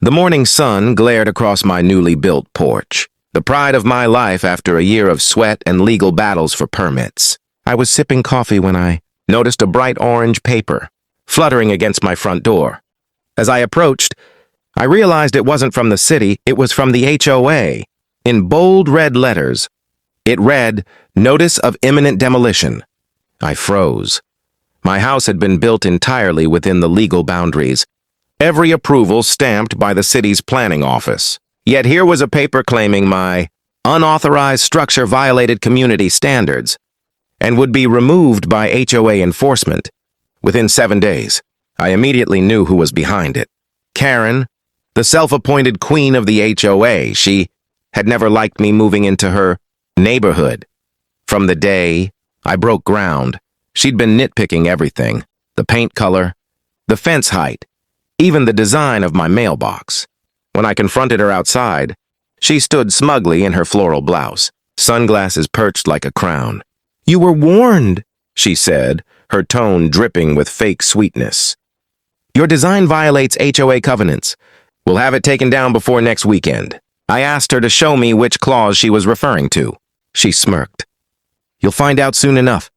The morning sun glared across my newly built porch, the pride of my life after a year of sweat and legal battles for permits. I was sipping coffee when I noticed a bright orange paper fluttering against my front door. As I approached, I realized it wasn't from the city, it was from the HOA. In bold red letters, it read, "Notice of imminent demolition." I froze. My house had been built entirely within the legal boundaries, every approval stamped by the city's planning office. Yet here was a paper claiming my unauthorized structure violated community standards and would be removed by HOA enforcement within 7 days. I immediately knew who was behind it. Karen, the self-appointed queen of the HOA. She had never liked me moving into her neighborhood. From the day I broke ground, she'd been nitpicking everything: the paint color, the fence height, even the design of my mailbox. When I confronted her outside, she stood smugly in her floral blouse, sunglasses perched like a crown. "You were warned," she said, her tone dripping with fake sweetness. "Your design violates HOA covenants. We'll have it taken down before next weekend." I asked her to show me which clause she was referring to. She smirked. "You'll find out soon enough.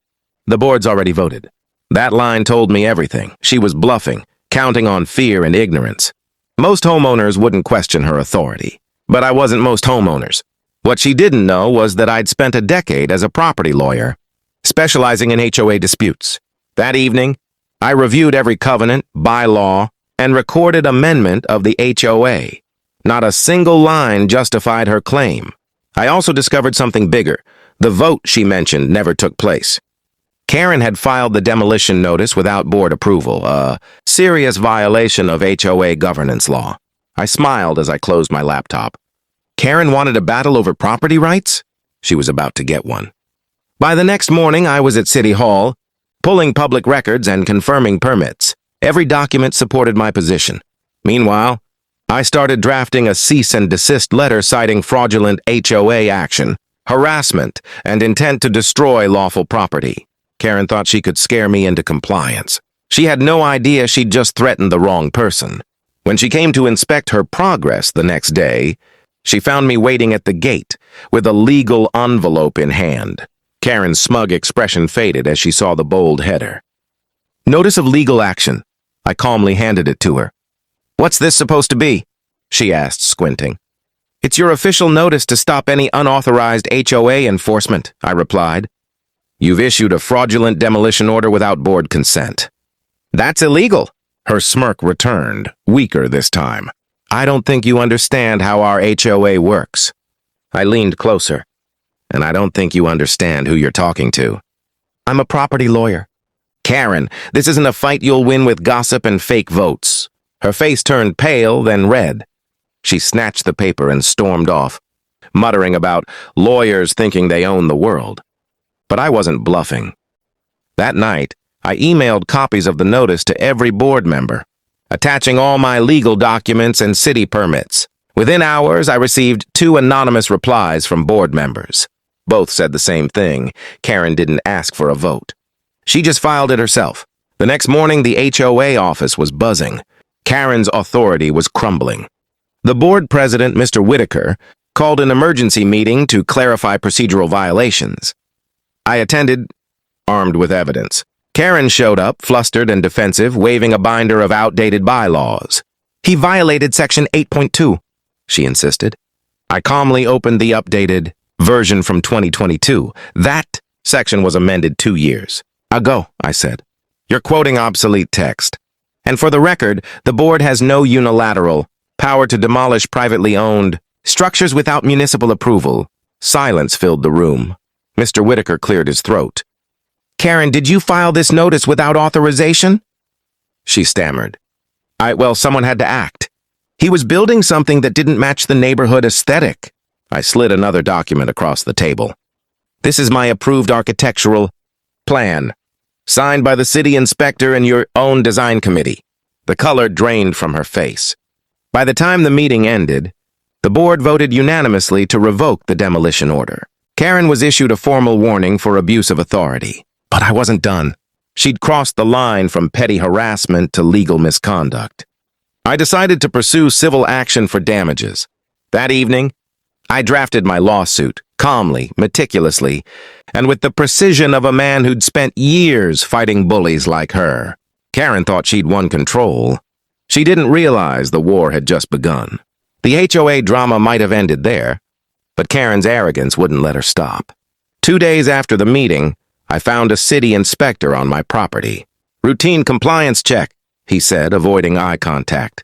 The board's already voted." That line told me everything. She was bluffing, counting on fear and ignorance. Most homeowners wouldn't question her authority, but I wasn't most homeowners. What she didn't know was that I'd spent a decade as a property lawyer, specializing in HOA disputes. That evening, I reviewed every covenant, bylaw, and recorded amendment of the HOA. Not a single line justified her claim. I also discovered something bigger. The vote she mentioned never took place. Karen had filed the demolition notice without board approval, a serious violation of HOA governance law. I smiled as I closed my laptop. Karen wanted a battle over property rights? She was about to get one. By the next morning, I was at City Hall, pulling public records and confirming permits. Every document supported my position. Meanwhile, I started drafting a cease and desist letter citing fraudulent HOA action, harassment, and intent to destroy lawful property. Karen thought she could scare me into compliance. She had no idea she'd just threatened the wrong person. When she came to inspect her progress the next day, she found me waiting at the gate with a legal envelope in hand. Karen's smug expression faded as she saw the bold header. "Notice of legal action." I calmly handed it to her. "What's this supposed to be?" she asked, squinting. "It's your official notice to stop any unauthorized HOA enforcement," I replied. "You've issued a fraudulent demolition order without board consent." "That's illegal." Her smirk returned, weaker this time. "I don't think you understand how our HOA works." I leaned closer. "And I don't think you understand who you're talking to." "I'm a property lawyer." "Karen, this isn't a fight you'll win with gossip and fake votes." Her face turned pale, then red. She snatched the paper and stormed off, muttering about lawyers thinking they own the world. But I wasn't bluffing. That night, I emailed copies of the notice to every board member, attaching all my legal documents and city permits. Within hours, I received 2 anonymous replies from board members. Both said the same thing: Karen didn't ask for a vote. She just filed it herself. The next morning, the HOA office was buzzing. Karen's authority was crumbling. The board president, Mr. Whitaker, called an emergency meeting to clarify procedural violations. I attended, armed with evidence. Karen showed up, flustered and defensive, waving a binder of outdated bylaws. "He violated Section 8.2, she insisted. I calmly opened the updated version from 2022. That section was amended 2 years ago, I said. "You're quoting obsolete text. And for the record, the board has no unilateral power to demolish privately owned structures without municipal approval." Silence filled the room. Mr. Whitaker cleared his throat. "Karen, did you file this notice without authorization?" She stammered. Well, someone had to act. He was building something that didn't match the neighborhood aesthetic." I slid another document across the table. "This is my approved architectural plan, signed by the city inspector and your own design committee." The color drained from her face. By the time the meeting ended, the board voted unanimously to revoke the demolition order. Karen was issued a formal warning for abuse of authority. But I wasn't done. She'd crossed the line from petty harassment to legal misconduct. I decided to pursue civil action for damages. That evening, I drafted my lawsuit, calmly, meticulously, and with the precision of a man who'd spent years fighting bullies like her. Karen thought she'd won control. She didn't realize the war had just begun. The HOA drama might have ended there, but Karen's arrogance wouldn't let her stop. 2 days after the meeting, I found a city inspector on my property. "Routine compliance check," he said, avoiding eye contact.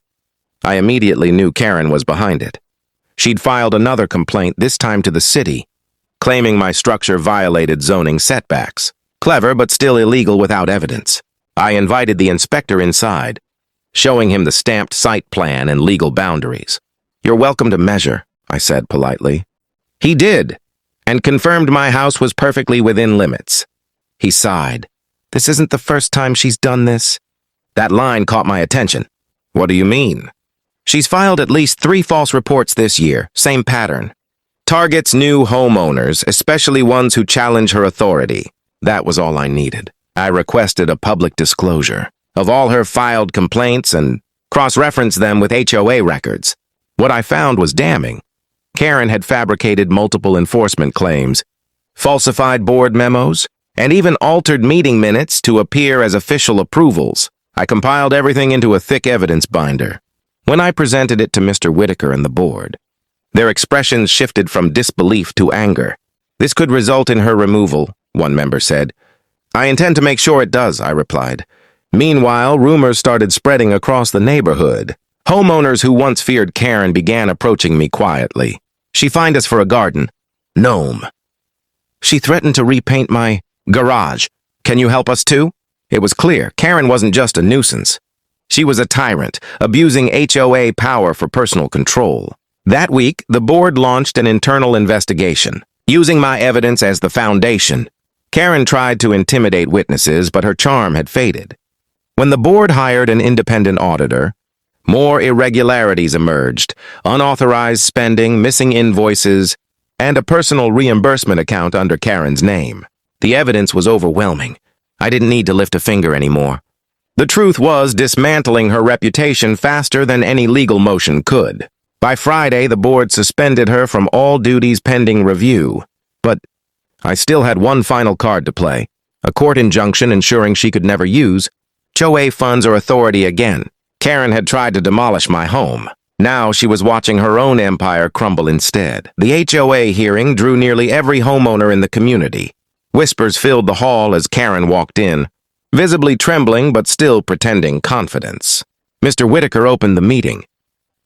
I immediately knew Karen was behind it. She'd filed another complaint, this time to the city, claiming my structure violated zoning setbacks. Clever, but still illegal without evidence. I invited the inspector inside, showing him the stamped site plan and legal boundaries. "You're welcome to measure," I said politely. He did, and confirmed my house was perfectly within limits. He sighed. "This isn't the first time she's done this." That line caught my attention. "What do you mean?" "She's filed at least 3 false reports this year, same pattern. Targets new homeowners, especially ones who challenge her authority." That was all I needed. I requested a public disclosure of all her filed complaints and cross-referenced them with HOA records. What I found was damning. Karen had fabricated multiple enforcement claims, falsified board memos, and even altered meeting minutes to appear as official approvals. I compiled everything into a thick evidence binder. When I presented it to Mr. Whitaker and the board, their expressions shifted from disbelief to anger. "This could result in her removal," one member said. "I intend to make sure it does," I replied. Meanwhile, rumors started spreading across the neighborhood. Homeowners who once feared Karen began approaching me quietly. "She fined us for a garden." "Gnome." "She threatened to repaint my garage. Can you help us too?" It was clear Karen wasn't just a nuisance. She was a tyrant, abusing HOA power for personal control. That week, the board launched an internal investigation, using my evidence as the foundation. Karen tried to intimidate witnesses, but her charm had faded. When the board hired an independent auditor, more irregularities emerged: unauthorized spending, missing invoices, and a personal reimbursement account under Karen's name. The evidence was overwhelming. I didn't need to lift a finger anymore. The truth was dismantling her reputation faster than any legal motion could. By Friday, the board suspended her from all duties pending review. But I still had one final card to play: a court injunction ensuring she could never use HOA funds or authority again. Karen had tried to demolish my home. Now she was watching her own empire crumble instead. The HOA hearing drew nearly every homeowner in the community. Whispers filled the hall as Karen walked in, visibly trembling but still pretending confidence. Mr. Whitaker opened the meeting.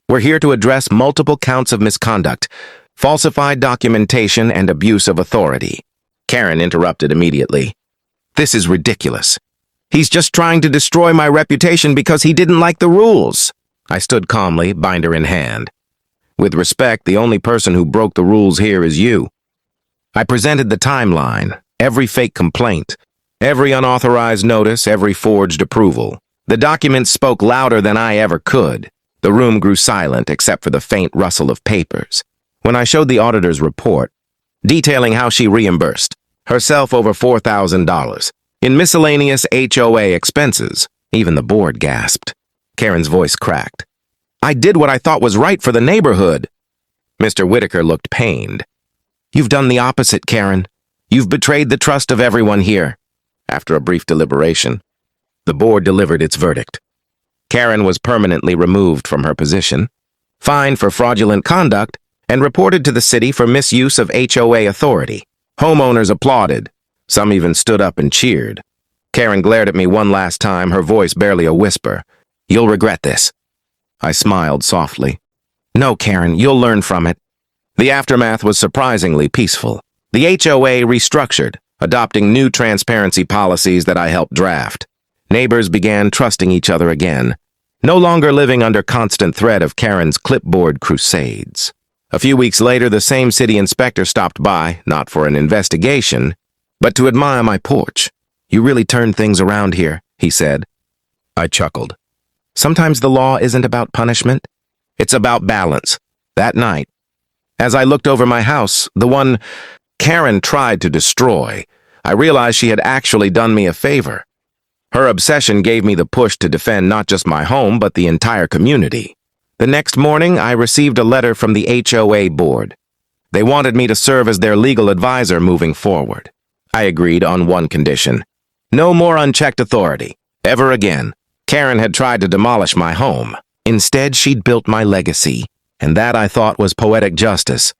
"We're here to address multiple counts of misconduct, falsified documentation, and abuse of authority." Karen interrupted immediately. "This is ridiculous. He's just trying to destroy my reputation because he didn't like the rules." I stood calmly, binder in hand. "With respect, the only person who broke the rules here is you." I presented the timeline, every fake complaint, every unauthorized notice, every forged approval. The documents spoke louder than I ever could. The room grew silent except for the faint rustle of papers. When I showed the auditor's report, detailing how she reimbursed herself over $4,000 in miscellaneous HOA expenses, even the board gasped. Karen's voice cracked. "I did what I thought was right for the neighborhood." Mr. Whitaker looked pained. "You've done the opposite, Karen. You've betrayed the trust of everyone here." After a brief deliberation, the board delivered its verdict. Karen was permanently removed from her position, fined for fraudulent conduct, and reported to the city for misuse of HOA authority. Homeowners applauded. Some even stood up and cheered. Karen glared at me one last time, her voice barely a whisper. "You'll regret this." I smiled softly. "No, Karen, you'll learn from it." The aftermath was surprisingly peaceful. The HOA restructured, adopting new transparency policies that I helped draft. Neighbors began trusting each other again, no longer living under constant threat of Karen's clipboard crusades. A few weeks later, the same city inspector stopped by, not for an investigation, but to admire my porch. "You really turned things around here," he said. I chuckled. Sometimes the law isn't about punishment. It's about balance. That night, as I looked over my house, the one Karen tried to destroy, I realized she had actually done me a favor. Her obsession gave me the push to defend not just my home, but the entire community. The next morning, I received a letter from the HOA board. They wanted me to serve as their legal advisor moving forward. I agreed on one condition: no more unchecked authority, ever again. Karen had tried to demolish my home. Instead, she'd built my legacy, and that I thought was poetic justice.